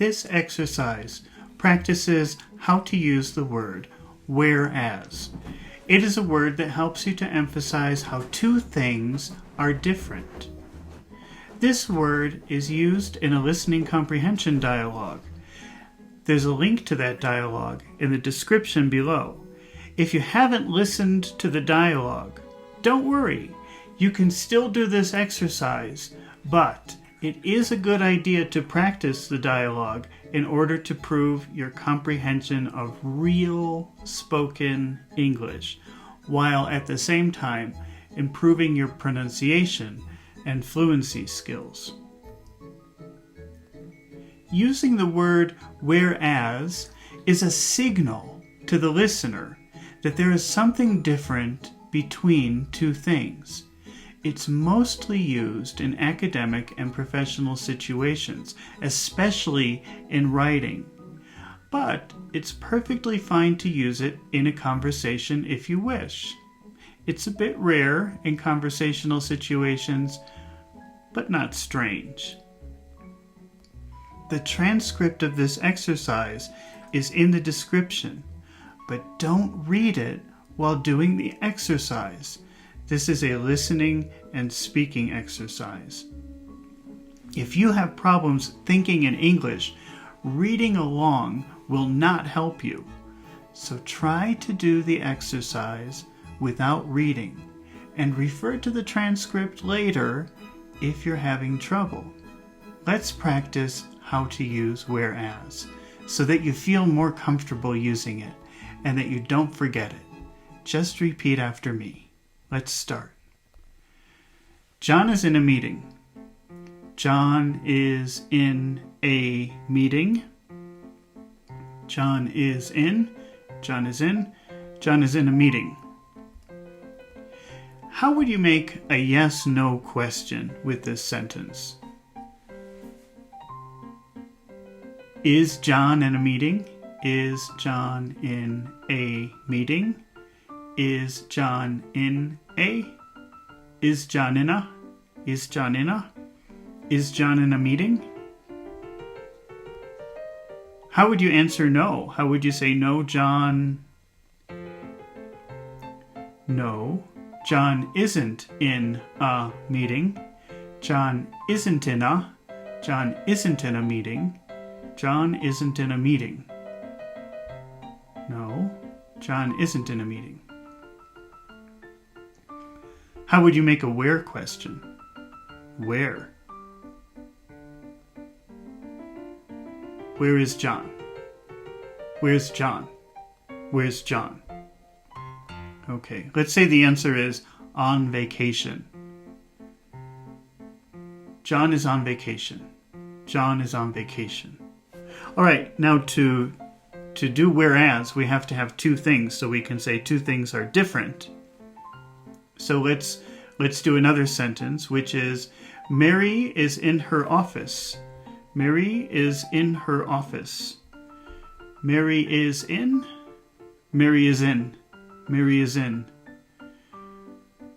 This exercise practices how to use the word whereas. It is a word that helps you to emphasize how two things are different. This word is used in a listening comprehension dialogue. There's a link to that dialogue in the description below. If you haven't listened to the dialogue, don't worry. You can still do this exercise, but it is a good idea to practice the dialogue in order to prove your comprehension of real spoken English, while at the same time improving your pronunciation and fluency skills. Using the word whereas is a signal to the listener that there is something different between two things. It's mostly used in academic and professional situations, especially in writing. But it's perfectly fine to use it in a conversation if you wish. It's a bit rare in conversational situations, but not strange. The transcript of this exercise is in the description, but don't read it while doing the exercise. This is a listening and speaking exercise. If you have problems thinking in English, reading along will not help you. So try to do the exercise without reading and refer to the transcript later if you're having trouble. Let's practice how to use whereas so that you feel more comfortable using it and that you don't forget it. Just repeat after me. Let's start. John is in a meeting. John is in a meeting. John is in a meeting. How would you make a yes-no question with this sentence? Is John in a meeting? Is John in a meeting? Is John in a? Is John in a? Is John in a? Is John in a meeting? How would you answer no? How would you say no, John? No, John isn't in a meeting. John isn't in a. John isn't in a meeting. John isn't in a meeting. No, John isn't in a meeting. How would you make a where question? Where? Where is John? Where's John? Where's John? Okay, let's say the answer is on vacation. John is on vacation. John is on vacation. All right, now to do whereas, we have to have two things, so we can say two things are different. So let's do another sentence, which is Mary is in her office. Mary is in her office. Mary is in. Mary is in. Mary is in.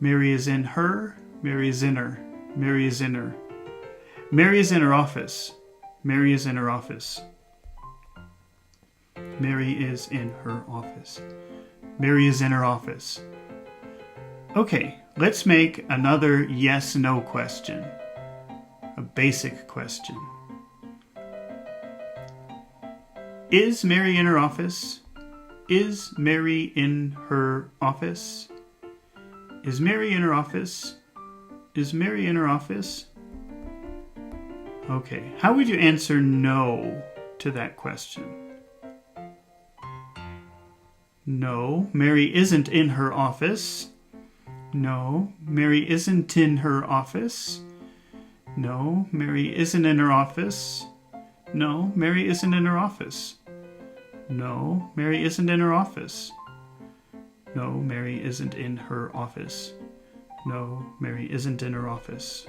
Mary is in her. Mary is in her. Mary is in her. Mary is in her office. Mary is in her office. Mary is in her office. Mary is in her office. Okay, let's make another yes-no question. A basic question. Is Mary in her office? Is Mary in her office? Is Mary in her office? Is Mary in her office? Okay, how would you answer no to that question? No, Mary isn't in her office. No, Mary isn't in her office. No, Mary isn't in her office. No, Mary isn't in her office. No, Mary isn't in her office. No, Mary isn't in her office. No, Mary isn't in her office.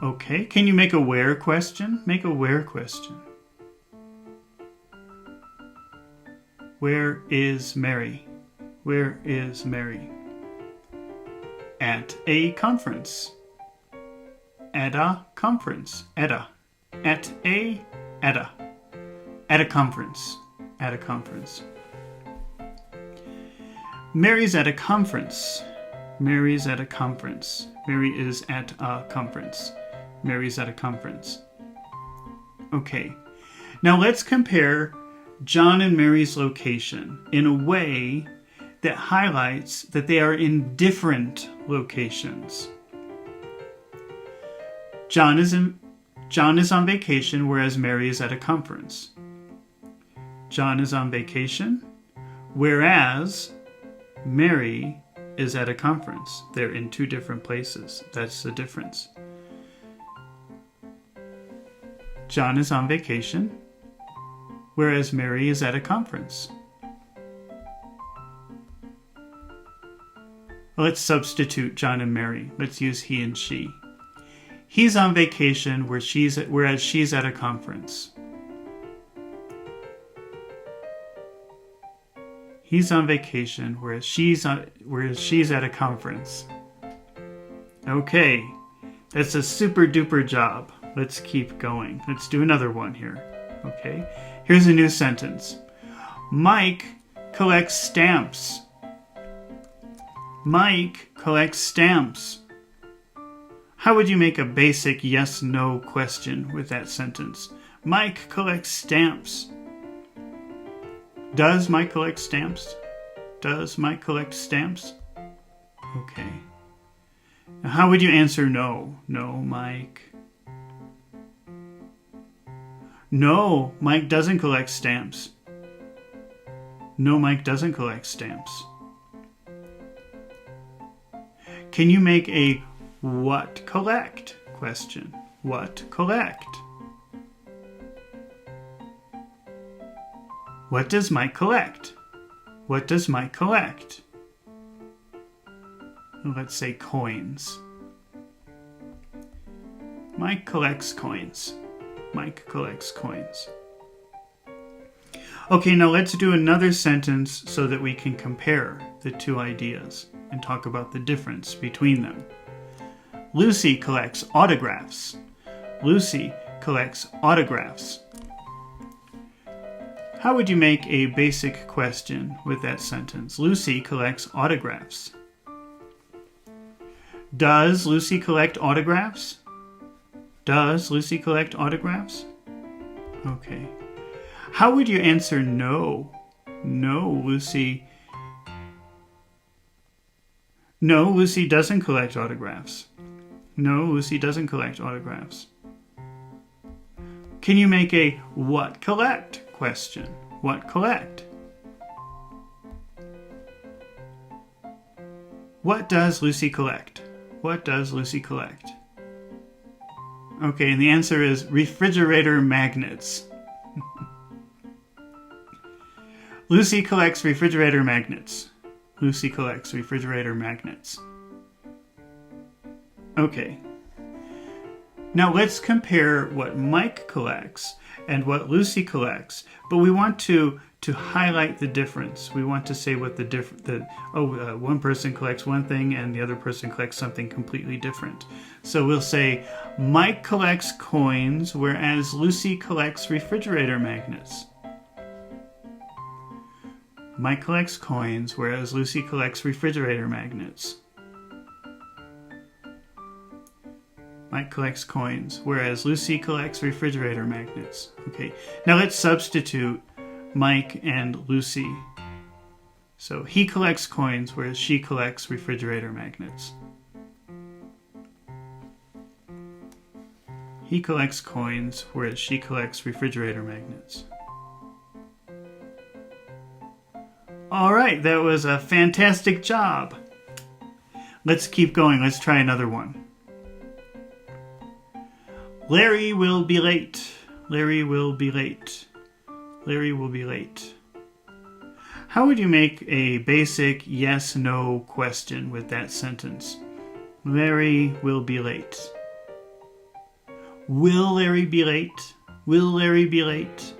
Okay, can you make a where question? Make a where question. Where is Mary? Where is Mary? At a conference. At a conference. At a. At a conference. At a conference. Mary's at a conference. Mary's at a conference. Mary is at a conference. Mary's at a conference. Okay. Now let's compare John and Mary's location in a way that highlights that they are in different locations. John is on vacation, whereas Mary is at a conference. John is on vacation, whereas Mary is at a conference. They're in two different places. That's the difference. John is on vacation, whereas Mary is at a conference. Let's substitute John and Mary. Let's use he and she. He's on vacation, whereas she's at a conference. He's on vacation, whereas she's at a conference. Okay, that's a super duper job. Let's keep going. Let's do another one here. Okay, here's a new sentence. Mike collects stamps. Mike collects stamps. How would you make a basic yes-no question with that sentence? Mike collects stamps. Does Mike collect stamps? Does Mike collect stamps? Okay. Now how would you answer no? No, Mike. No, Mike doesn't collect stamps. No, Mike doesn't collect stamps. Can you make a what collect question? What collect? What does Mike collect? What does Mike collect? Let's say coins. Mike collects coins. Mike collects coins. Okay, now let's do another sentence so that we can compare the two ideas and talk about the difference between them. Lucy collects autographs. Lucy collects autographs. How would you make a basic question with that sentence? Lucy collects autographs. Does Lucy collect autographs? Does Lucy collect autographs? Okay. How would you answer no? No, Lucy. No, Lucy doesn't collect autographs. No, Lucy doesn't collect autographs. Can you make a what collect question? What collect? What does Lucy collect? What does Lucy collect? Okay, and the answer is refrigerator magnets. Lucy collects refrigerator magnets. Lucy collects refrigerator magnets. Okay. Now let's compare what Mike collects and what Lucy collects, but we want to highlight the difference. We want to say what one person collects one thing and the other person collects something completely different. So we'll say Mike collects coins, whereas Lucy collects refrigerator magnets. Mike collects coins, whereas Lucy collects refrigerator magnets. Mike collects coins, whereas Lucy collects refrigerator magnets. Okay, now let's substitute Mike and Lucy. So he collects coins, whereas she collects refrigerator magnets. He collects coins, whereas she collects refrigerator magnets. All right, that was a fantastic job. Let's keep going. Let's try another one. Larry will be late. Larry will be late. Larry will be late. How would you make a basic yes-no question with that sentence? Larry will be late. Will Larry be late? Will Larry be late?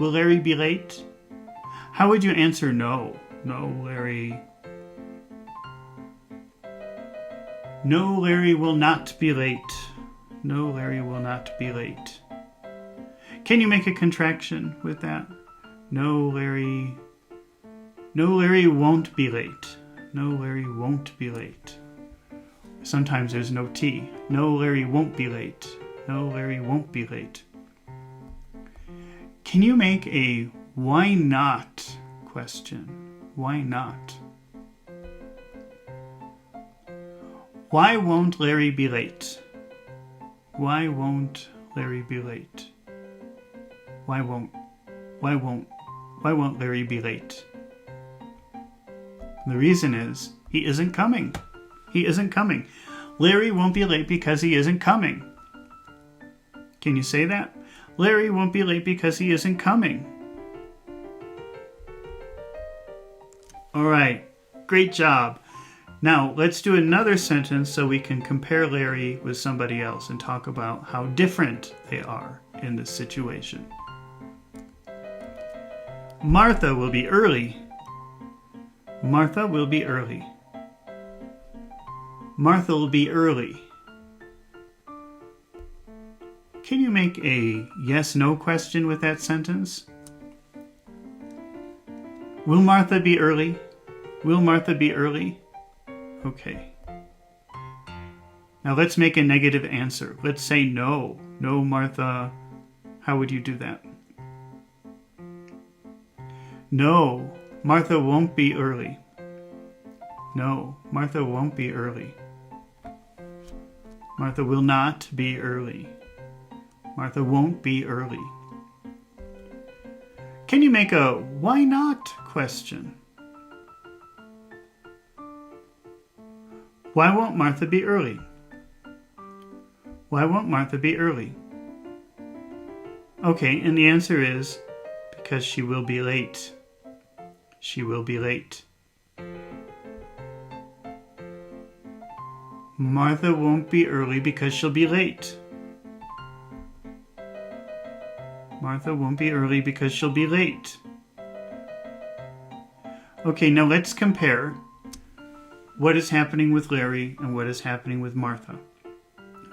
Will Larry be late? How would you answer no? No, Larry. No, Larry will not be late. No, Larry will not be late. Can you make a contraction with that? No, Larry won't be late. No, Larry won't be late. Sometimes there's no T. No, Larry won't be late. No, Larry won't be late. Can you make a why not question? Why not? Why won't Larry be late? Why won't Larry be late? Why won't Larry be late? The reason is he isn't coming. He isn't coming. Larry won't be late because he isn't coming. Can you say that? Larry won't be late because he isn't coming. All right, great job. Now, let's do another sentence so we can compare Larry with somebody else and talk about how different they are in this situation. Martha will be early. Martha will be early. Martha will be early. Can you make a yes-no question with that sentence? Will Martha be early? Will Martha be early? Okay. Now let's make a negative answer. Let's say no. No, Martha. How would you do that? No, Martha won't be early. No, Martha won't be early. Martha will not be early. Martha won't be early. Can you make a why not question? Why won't Martha be early? Why won't Martha be early? Okay, and the answer is because she will be late. She will be late. Martha won't be early because she'll be late. Martha won't be early because she'll be late. Okay, now let's compare what is happening with Larry and what is happening with Martha.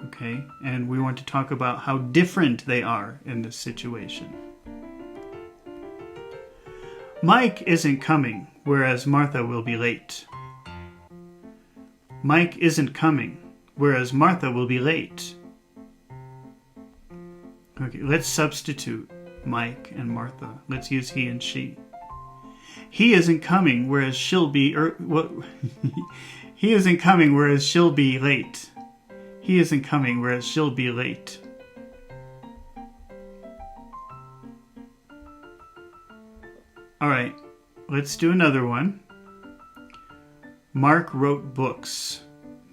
Okay, and we want to talk about how different they are in this situation. Mike isn't coming, whereas Martha will be late. Mike isn't coming, whereas Martha will be late. Okay, let's substitute Mike and Martha. Let's use he and she. He isn't coming, whereas she'll be... he isn't coming, whereas she'll be late. He isn't coming, whereas she'll be late. All right, let's do another one. Mark wrote books.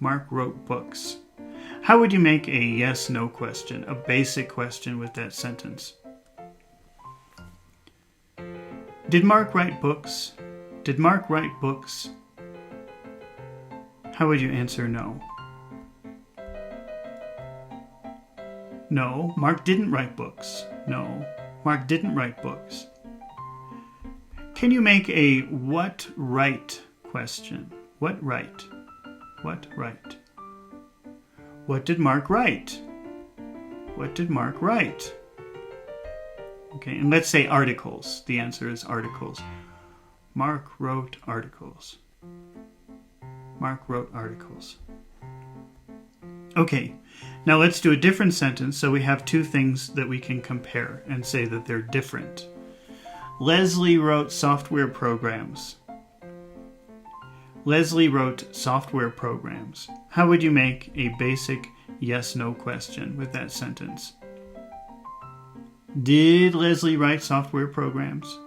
Mark wrote books. How would you make a yes-no question, a basic question with that sentence? Did Mark write books? Did Mark write books? How would you answer no? No, Mark didn't write books. No, Mark didn't write books. Can you make a what right question? What right? What right? What did Mark write? What did Mark write? Okay, and let's say articles. The answer is articles. Mark wrote articles. Mark wrote articles. Okay, now let's do a different sentence so we have two things that we can compare and say that they're different. Leslie wrote software programs. Leslie wrote software programs. How would you make a basic yes-no question with that sentence? Did Leslie write software programs?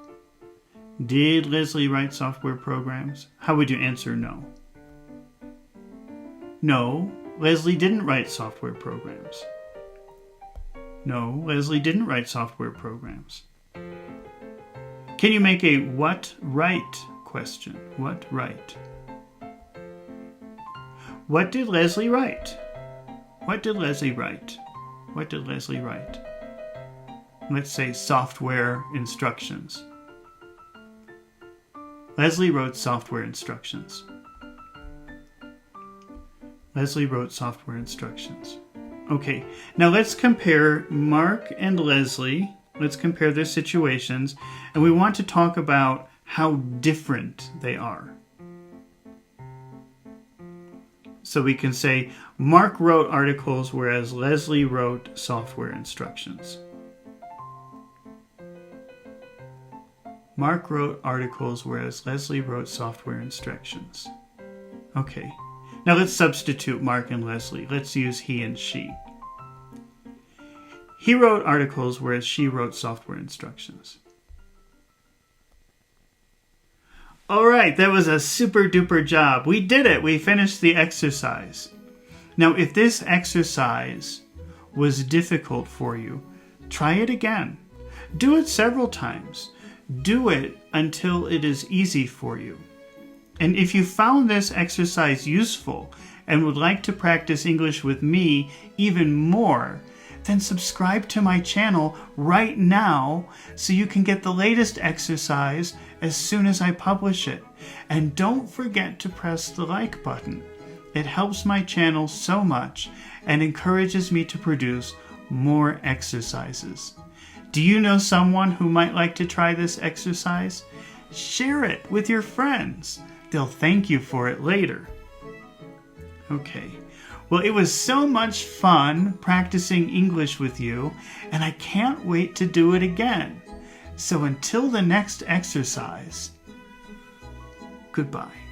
Did Leslie write software programs? How would you answer no? No, Leslie didn't write software programs. No, Leslie didn't write software programs. Can you make a what right question? What right? What did Leslie write? What did Leslie write? What did Leslie write? Let's say software instructions. Leslie wrote software instructions. Leslie wrote software instructions. Okay, now let's compare Mark and Leslie Let's compare their situations, and we want to talk about how different they are. So we can say, Mark wrote articles whereas Leslie wrote software instructions. Mark wrote articles whereas Leslie wrote software instructions. Okay, now let's substitute Mark and Leslie. Let's use he and she. He wrote articles whereas she wrote software instructions. All right, that was a super duper job. We did it. We finished the exercise. Now, if this exercise was difficult for you, try it again. Do it several times. Do it until it is easy for you. And if you found this exercise useful and would like to practice English with me even more, then subscribe to my channel right now so you can get the latest exercise as soon as I publish it. And don't forget to press the like button. It helps my channel so much and encourages me to produce more exercises. Do you know someone who might like to try this exercise? Share it with your friends. They'll thank you for it later. Okay. Well, it was so much fun practicing English with you, and I can't wait to do it again. So until the next exercise, goodbye.